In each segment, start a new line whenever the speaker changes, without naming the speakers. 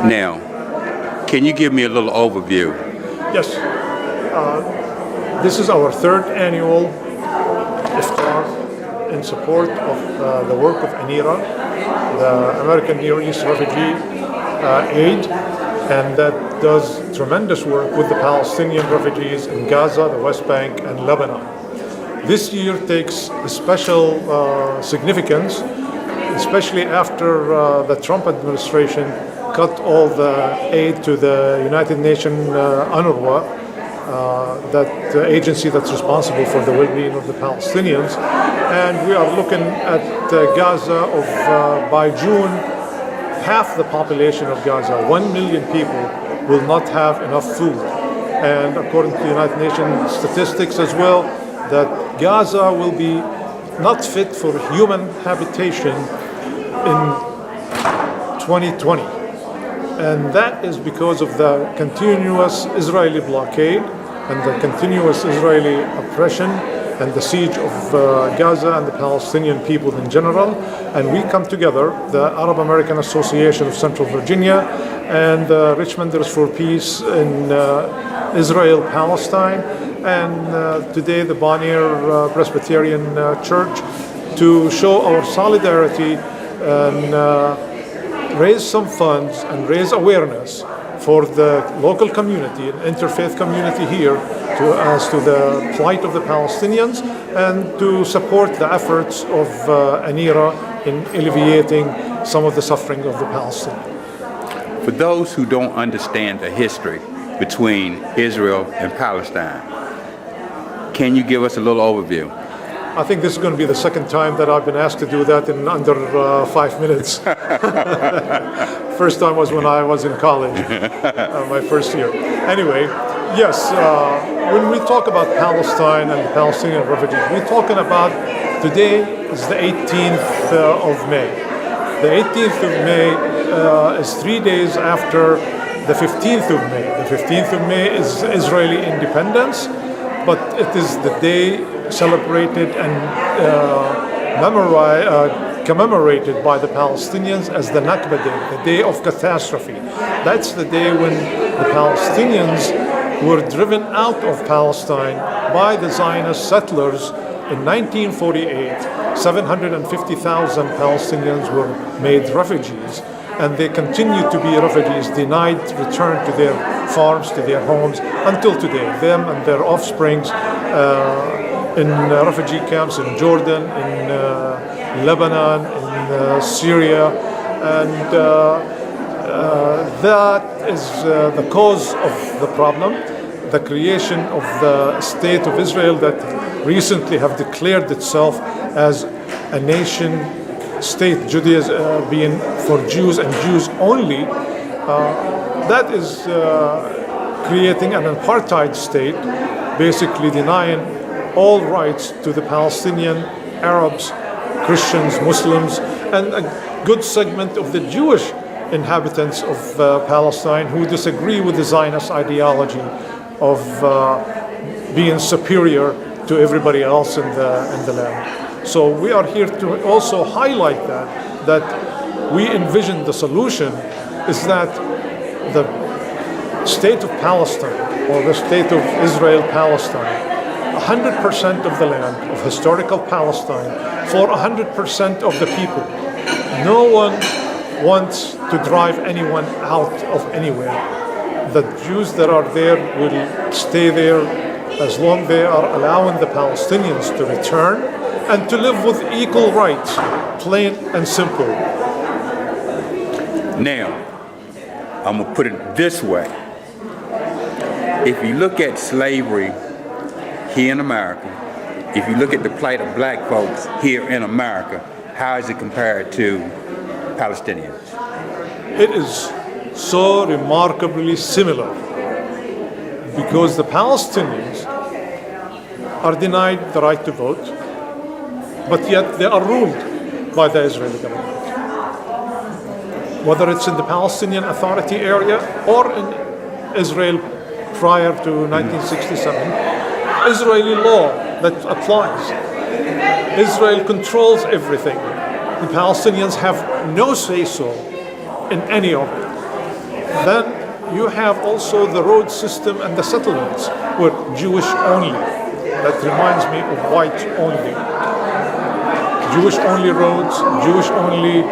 Now, can you give me a little overview?
Yes. This is our third annual Iftar in support of the work of ANERA, the American Near East Refugee Aid, and that does tremendous work with the Palestinian refugees in Gaza, the West Bank, and Lebanon. This year takes a special significance, especially after the Trump administration cut all the aid to the United Nations ANERA, that agency that's responsible for the well-being of the Palestinians. And we are looking at Gaza of, by June, half the population of Gaza, 1 million people, will not have enough food. And according to the United Nations statistics as well, that Gaza will be not fit for human habitation in 2020. And that is because of the continuous Israeli blockade and the continuous Israeli oppression and the siege of Gaza and the Palestinian people in general. And we come together, the Arab American Association of Central Virginia and the Richmonders for Peace in Israel, Palestine, and today the Bonnier Presbyterian Church, to show our solidarity and raise some funds and raise awareness for the local community and interfaith community here as to the plight of the Palestinians and to support the efforts of ANERA in alleviating some of the suffering of the Palestinians.
For those who don't understand the history between Israel and Palestine, can you give us a little overview?
I think this is going to be the second time that I've been asked to do that in under 5 minutes. First time was when I was in college, my first year. Anyway, yes, when we talk about Palestine and the Palestinian refugees, we're talking about today is the 18th of May. The 18th of May is 3 days after the 15th of May. The 15th of May is Israeli independence, but it is the day celebrated and commemorated by the Palestinians as the Nakba Day, the day of catastrophe. That's the day when the Palestinians were driven out of Palestine by the Zionist settlers in 1948. 750,000 Palestinians were made refugees, and they continue to be refugees, denied return to their farms, to their homes, until today. Them and their offsprings in refugee camps in Jordan, in Lebanon, in Syria, and that is the cause of the problem. The creation of the State of Israel that recently have declared itself as a nation state, Judaism being for Jews and Jews only, that is creating an apartheid state, basically denying all rights to the Palestinian Arabs, Christians, Muslims, and a good segment of the Jewish inhabitants of Palestine who disagree with the Zionist ideology of being superior to everybody else in the land. So we are here to also highlight that we envision the solution is that the state of Palestine, or the state of Israel-Palestine, 100% of the land of historical Palestine for 100% of the people. No one wants to drive anyone out of anywhere. The Jews that are there will stay there as long as they are allowing the Palestinians to return and to live with equal rights, plain and simple.
Now, I'm going to put it this way. If you look at slavery here in America, if you look at the plight of black folks here in America, how is it compared to Palestinians?
It is so remarkably similar because the Palestinians are denied the right to vote, but yet they are ruled by the Israeli government. Whether it's in the Palestinian Authority area or in Israel prior to 1967, Israeli law that applies. Israel controls everything. The Palestinians have no say-so in any of it. Then you have also the road system and the settlements were Jewish only. That reminds me of white only. Jewish only roads, Jewish only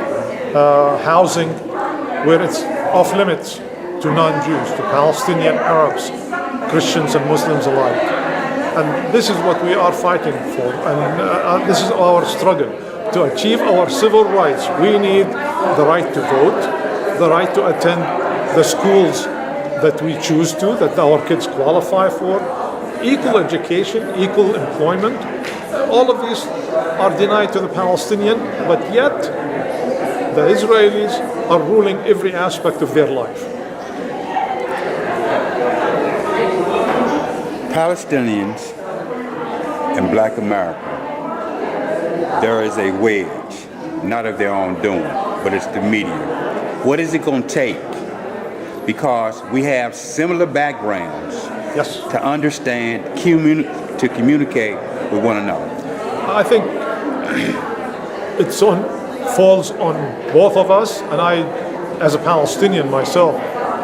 housing, where it's off limits to non-Jews, to Palestinian Arabs, Christians and Muslims alike. And this is what we are fighting for, and this is our struggle. To achieve our civil rights, we need the right to vote, the right to attend the schools that we choose to, that our kids qualify for, equal education, equal employment. All of these are denied to the Palestinian, but yet the Israelis are ruling every aspect of their life.
Palestinians and Black America, there is a wedge, not of their own doing, but it's the media. What is it going to take? Because we have similar backgrounds
Yes.
to understand, to communicate with one another.
I think it falls on both of us, and I, as a Palestinian myself,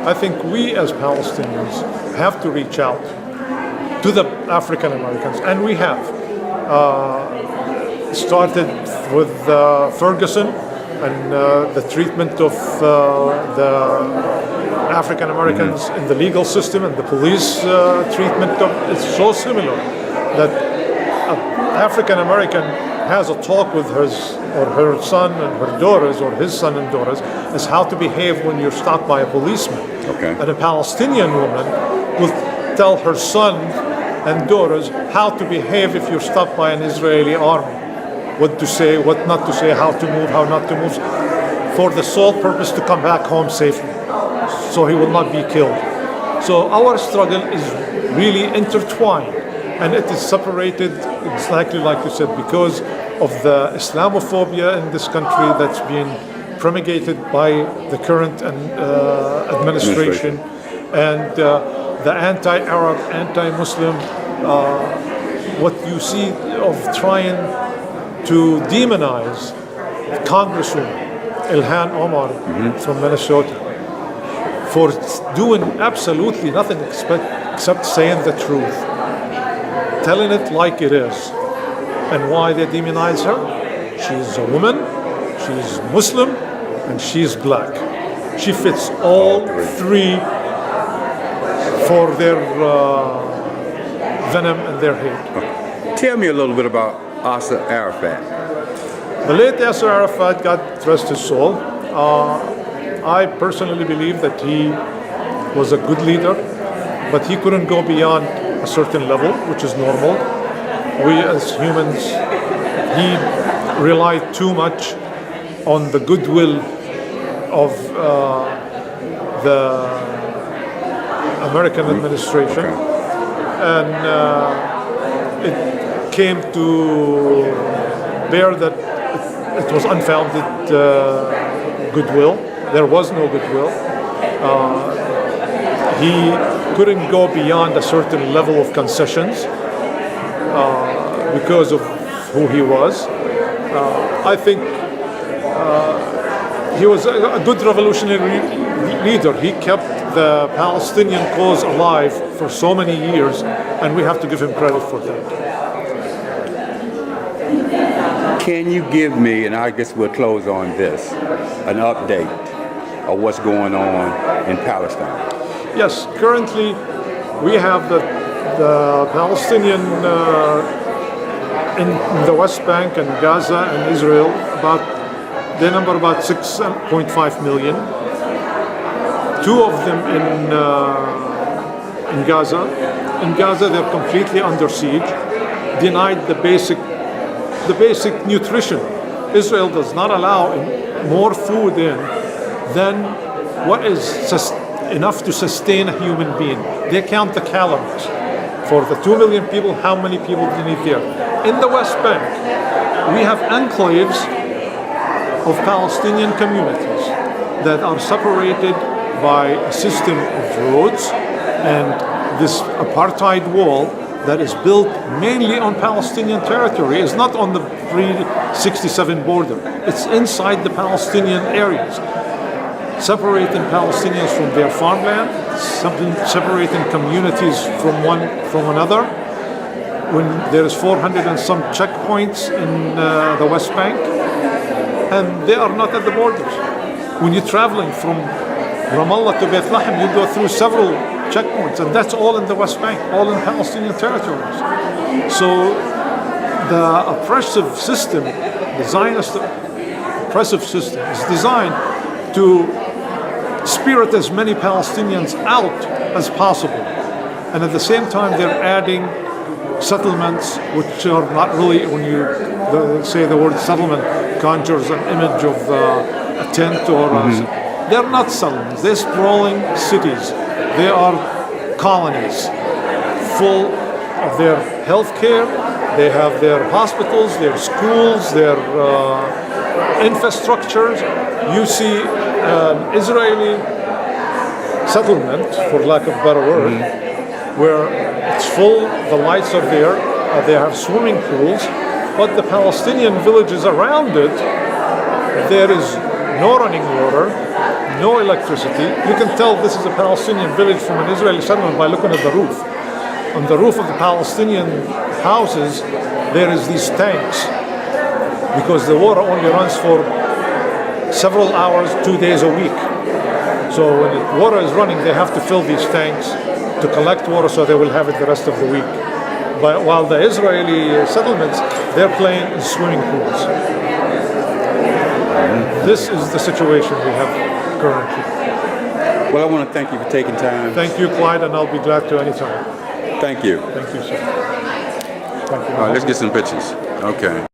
I think we as Palestinians have to reach out to the African Americans, and we have. Started with Ferguson and the treatment of the African Americans in the legal system and the police treatment of it's so similar that an African American has a talk with his or her son and her daughters or his son and daughters as how to behave when you're stopped by a policeman.
Okay.
And a Palestinian woman will tell her son and daughters how to behave if you're stopped by an Israeli army. What to say, what not to say, how to move, how not to move, for the sole purpose to come back home safely, so he will not be killed. So our struggle is really intertwined, and it is separated exactly like you said because of the Islamophobia in this country that's been promulgated by the current administration, and the anti-Arab, anti-Muslim, what you see of trying to demonize Congresswoman Ilhan Omar from Minnesota for doing absolutely nothing except saying the truth, telling it like it is. And why they demonize her? She's a woman, she's Muslim, and she's black. She fits all three for their venom and their hate.
Tell me a little bit about Yasser Arafat.
The late Yasser Arafat, God rest his soul, I personally believe that he was a good leader, but he couldn't go beyond a certain level, which is normal. We as humans, he relied too much on the goodwill of the American administration, and it came to bear that it was unfounded goodwill. There was no goodwill. He couldn't go beyond a certain level of concessions because of who he was. I think he was a good revolutionary leader. He kept the Palestinian cause alive for so many years, and we have to give him credit for that.
Can you give me, and I guess we'll close on this, an update of what's going on in Palestine?
Yes, currently we have the Palestinian in the West Bank and Gaza and Israel, they number about 6.5 million. Two of them in Gaza. In Gaza, they're completely under siege, denied the basic nutrition. Israel does not allow more food in than what is enough to sustain a human being. They count the calories. For the 2 million people, how many people do you need there? In the West Bank, we have enclaves of Palestinian communities that are separated by a system of roads and this apartheid wall that is built mainly on Palestinian territory. It's not on the pre-67 border. It's inside the Palestinian areas. separating Palestinians from their farmland, separating communities from another. When there is 400 and some checkpoints in the West Bank, and they are not at the borders. When you're traveling from Ramallah to Bethlehem, you go through several checkpoints, and that's all in the West Bank, all in Palestinian territories. So the oppressive system, the Zionist oppressive system, is designed to spirit as many Palestinians out as possible. And at the same time, they're adding settlements which are not really, when you say the word settlement, conjures an image of a tent or they're not settlements, they're sprawling cities. They are colonies full of their health care, they have their hospitals, their schools, their infrastructures. You see an Israeli settlement, for lack of a better word, where it's full, the lights are there, they have swimming pools, but the Palestinian villages around it, there is no running water, no electricity. You can tell this is a Palestinian village from an Israeli settlement by looking at the roof. On the roof of the Palestinian houses, there is these tanks, because the water only runs for several hours, 2 days a week. So when the water is running, they have to fill these tanks to collect water so they will have it the rest of the week. But while the Israeli settlements, they're playing in swimming pools. This is the situation we have currently.
Well, I want to thank you for taking time.
Thank you, Clyde, and I'll be glad to anytime.
Thank you.
Thank you, sir. Thank you.
All right, let's get some pictures. Okay.